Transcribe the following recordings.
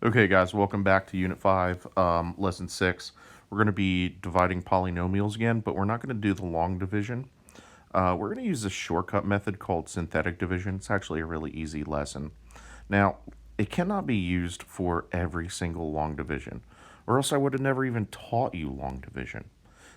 Okay, guys, welcome back to Unit 5, Lesson 6. We're going to be dividing polynomials again, but we're not going to do the long division. We're going to use a shortcut method called synthetic division. It's actually a really easy lesson. Now, it cannot be used for every single long division, or else I would have never even taught you long division.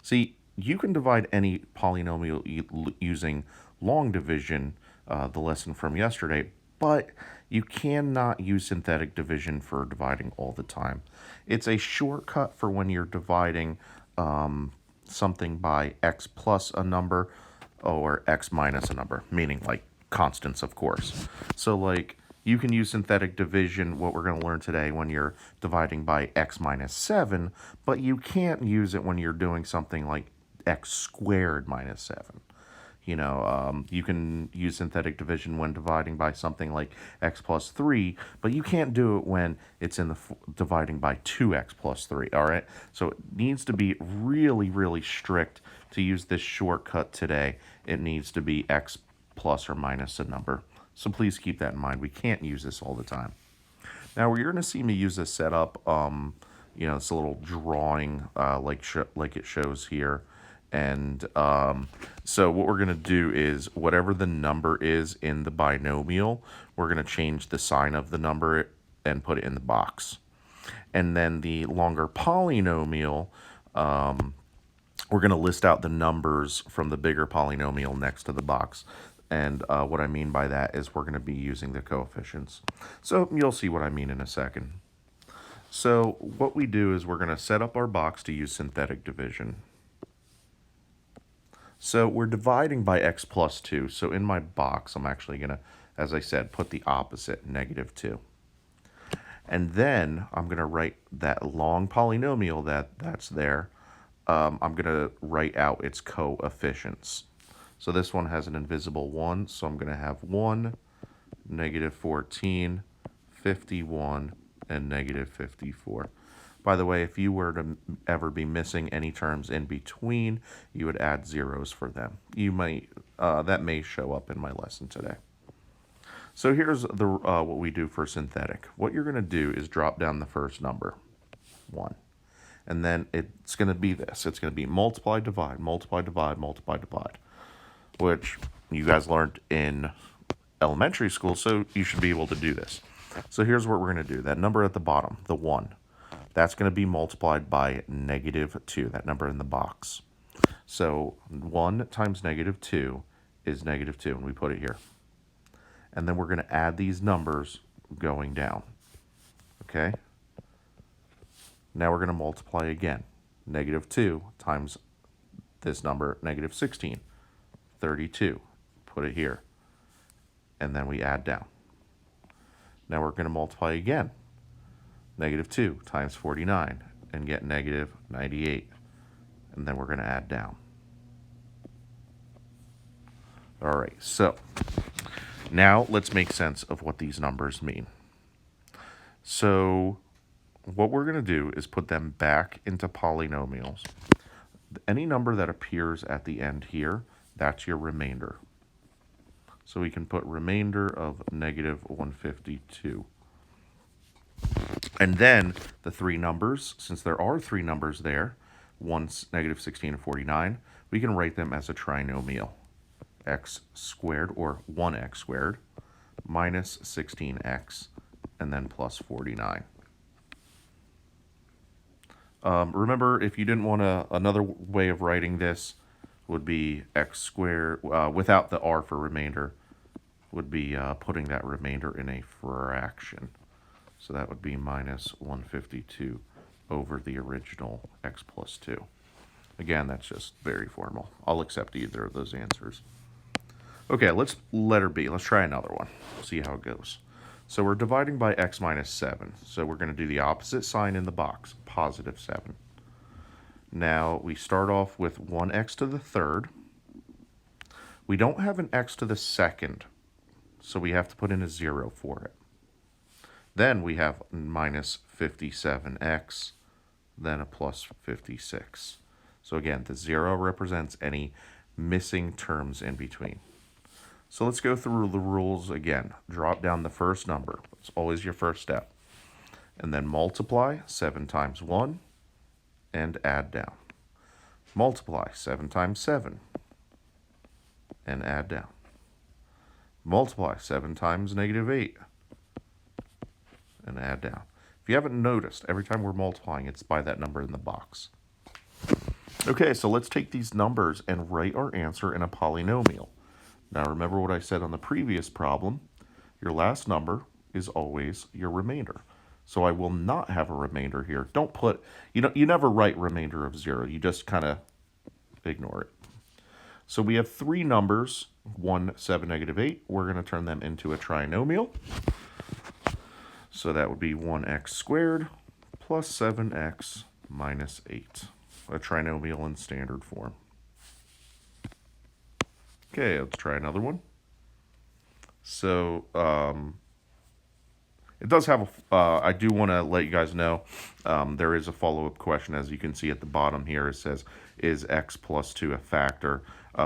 See, you can divide any polynomial using long division, the lesson from yesterday, but you cannot use synthetic division for dividing all the time. It's a shortcut for when you're dividing something by x plus a number or x minus a number, meaning like constants, of course. So, like, you can use synthetic division, what we're going to learn today, when you're dividing by x minus 7, but you can't use it when you're doing something like x squared minus 7. You can use synthetic division when dividing by something like x plus 3, but you can't do it when it's in the dividing by 2x plus 3, all right? So it needs to be really, really strict to use this shortcut today. It needs to be x plus or minus a number. So please keep that in mind. We can't use this all the time. Now, you're going to see me use this setup. It's a little drawing like it shows here. And so what we're going to do is whatever the number is in the binomial, we're going to change the sign of the number and put it in the box. And then the longer polynomial, we're going to list out the numbers from the bigger polynomial next to the box. And what I mean by that is we're going to be using the coefficients. So you'll see what I mean in a second. So what we do is we're going to set up our box to use synthetic division. So we're dividing by x plus 2. So in my box, I'm actually going to, as I said, put the opposite, negative 2. And then I'm going to write that long polynomial that's there. I'm going to write out its coefficients. So this one has an invisible 1, so I'm going to have 1, negative 14, 51, and negative 54. By the way, if you were to ever be missing any terms in between, you would add zeros for them. That may show up in my lesson today. So here's what we do for synthetic. What you're going to do is drop down the first number, 1. And then it's going to be this. It's going to be multiply, divide, multiply, divide, multiply, divide, which you guys learned in elementary school, so you should be able to do this. So here's what we're going to do. That number at the bottom, the 1, that's going to be multiplied by negative 2, that number in the box. So 1 times negative 2 is negative 2, and we put it here. And then we're going to add these numbers going down. Okay? Now we're going to multiply again. Negative 2 times this number, negative 16, 32. Put it here. And then we add down. Now we're going to multiply again. Negative 2 times 49 and get negative 98. And then we're going to add down. All right, so now let's make sense of what these numbers mean. So what we're going to do is put them back into polynomials. Any number that appears at the end here, that's your remainder. So we can put remainder of negative 152. And then the three numbers, since there are three numbers there, negative 16 and 49, we can write them as a trinomial. X squared, or 1x squared, minus 16x, and then plus 49. Remember, if you didn't want another way of writing this would be x squared, without the r for remainder, would be putting that remainder in a fraction. So that would be minus 152 over the original x plus 2. Again, that's just very formal. I'll accept either of those answers. Okay, letter B. Let's try another one. See how it goes. So we're dividing by x minus 7. So we're going to do the opposite sign in the box, positive 7. Now we start off with 1x to the third. We don't have an x to the second, so we have to put in a 0 for it. Then we have minus 57x, then a plus 56. So again, the 0 represents any missing terms in between. So let's go through the rules again. Drop down the first number. It's always your first step. and then multiply 7 times 1 and add down. Multiply 7 times 7 and add down. Multiply 7 times -8 and add down. If you haven't noticed, every time we're multiplying, it's by that number in the box. Okay, so let's take these numbers and write our answer in a polynomial. Now remember what I said on the previous problem. Your last number is always your remainder. So I will not have a remainder here. Don't put, you never write remainder of 0. You just kind of ignore it. So we have three numbers, 1, 7, -8. We're going to turn them into a trinomial. So that would be 1x squared plus 7x minus 8. A trinomial in standard form. Okay, let's try another one. So it does have I do want to let you guys know there is a follow-up question. As you can see at the bottom here, it says, is x plus 2 a factor?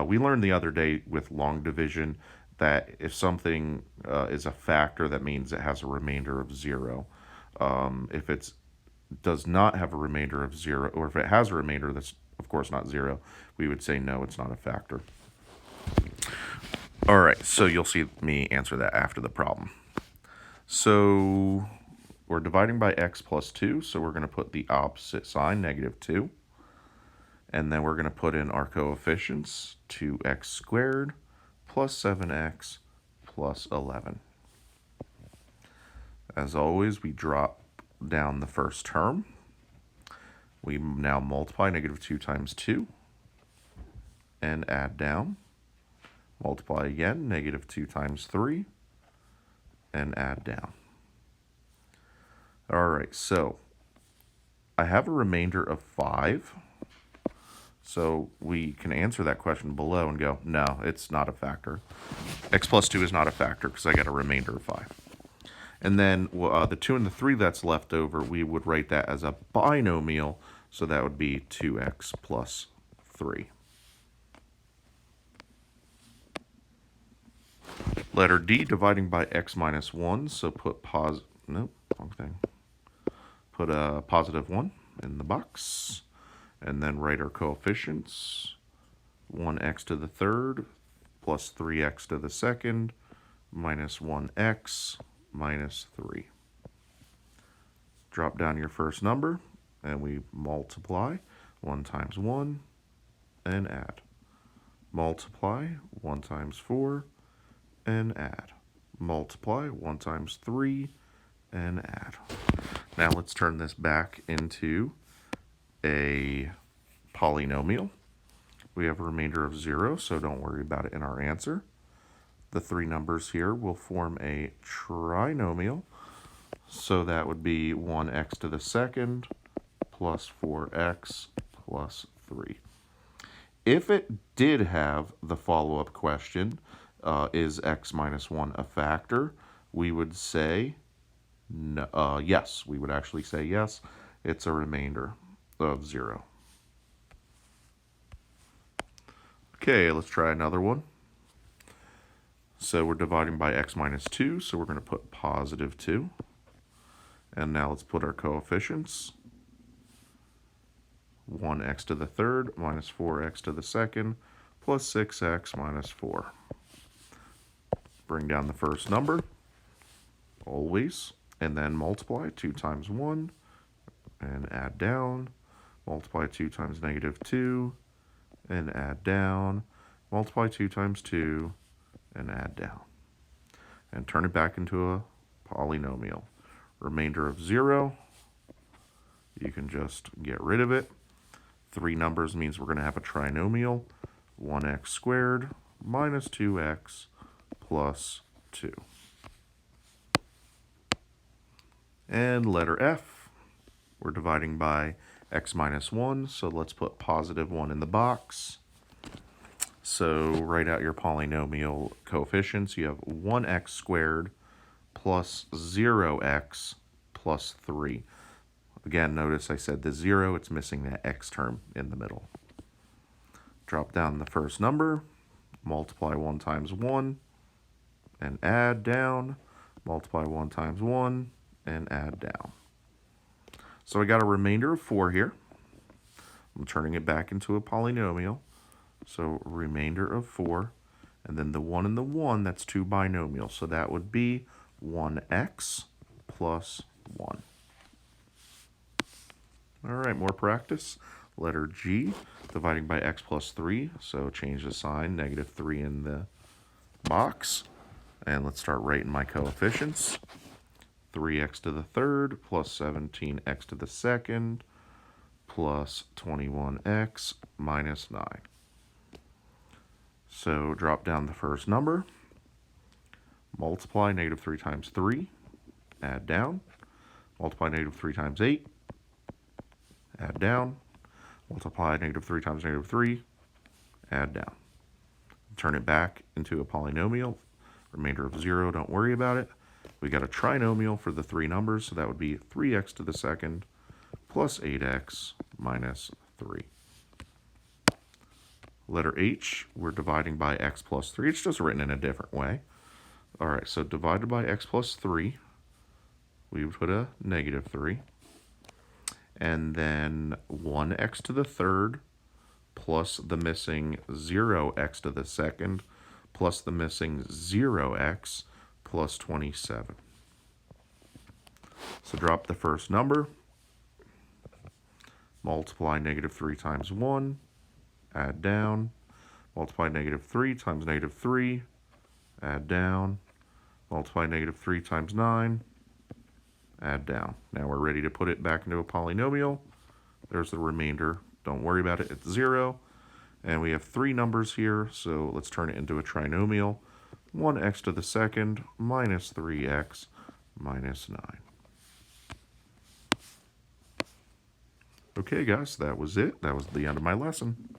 We learned the other day with long division that if something is a factor, that means it has a remainder of 0. If it does not have a remainder of 0, or if it has a remainder that's of course not 0, we would say no, it's not a factor. All right, so you'll see me answer that after the problem. So we're dividing by x plus 2, so we're going to put the opposite sign, -2. And then we're going to put in our coefficients, 2x squared plus 7x plus 11. As always, we drop down the first term. We now multiply -2 times 2 and add down. Multiply again, -2 times 3 and add down. All right, so I have a remainder of 5. So we can answer that question below and go, no, it's not a factor. X plus 2 is not a factor because I got a remainder of 5. And then the 2 and the 3 that's left over, we would write that as a binomial. So that would be 2x plus 3. Letter D, dividing by x minus 1. So put nope, wrong thing. Put a positive 1 in the box. And then write our coefficients. 1x to the third plus 3x to the second minus 1x minus 3. Drop down your first number, and we multiply 1 times 1 and add. Multiply 1 times 4 and add. Multiply 1 times 3 and add. Now let's turn this back into a polynomial. We have a remainder of 0, so don't worry about it in our answer. The three numbers here will form a trinomial, so that would be 1x to the second plus 4x plus 3. If it did have the follow-up question, is x minus 1 a factor, we would say no, yes. We would actually say yes, it's a remainder of 0. Okay, let's try another one. So we're dividing by x minus 2, so we're going to put positive 2. And now let's put our coefficients. 1x to the third minus 4x to the second plus 6x minus 4. Bring down the first number, always, and then multiply 2 times 1 and add down. Multiply 2 times -2 and add down. Multiply 2 times 2 and add down. And turn it back into a polynomial. Remainder of 0. You can just get rid of it. Three numbers means we're going to have a trinomial. 1x squared minus 2x plus 2. And letter F. We're dividing by x minus 1, so let's put positive 1 in the box. So write out your polynomial coefficients. You have 1x squared plus 0x plus 3. Again, notice I said the 0, it's missing that x term in the middle. Drop down the first number, multiply 1 times 1, and add down. Multiply 1 times 1, and add down. So I got a remainder of 4 here. I'm turning it back into a polynomial. So remainder of 4. And then the 1 and the 1, that's 2 binomials. So that would be 1x plus 1. All right, more practice. Letter G, dividing by x plus 3. So change the sign, negative 3 in the box. And let's start writing my coefficients. 3x to the third plus 17x to the second plus 21x minus 9. So drop down the first number. Multiply negative 3 times 3. Add down. Multiply negative 3 times 8. Add down. Multiply negative 3 times negative 3. Add down. Turn it back into a polynomial. Remainder of 0, don't worry about it. We got a trinomial for the 3 numbers, so that would be 3x to the second plus 8x minus 3. Letter H, we're dividing by x plus 3. It's just written in a different way. All right, so divided by x plus 3, we would put a negative 3. And then 1x to the third plus the missing 0x to the second plus the missing 0x plus 27. So drop the first number. Multiply negative 3 times 1. Add down. Multiply negative 3 times negative 3. Add down. Multiply negative 3 times 9. Add down. Now we're ready to put it back into a polynomial. There's the remainder. Don't worry about it. It's 0. And we have 3 numbers here, so let's turn it into a trinomial. 1x to the second minus 3x minus 9. Okay, guys, that was it. That was the end of my lesson.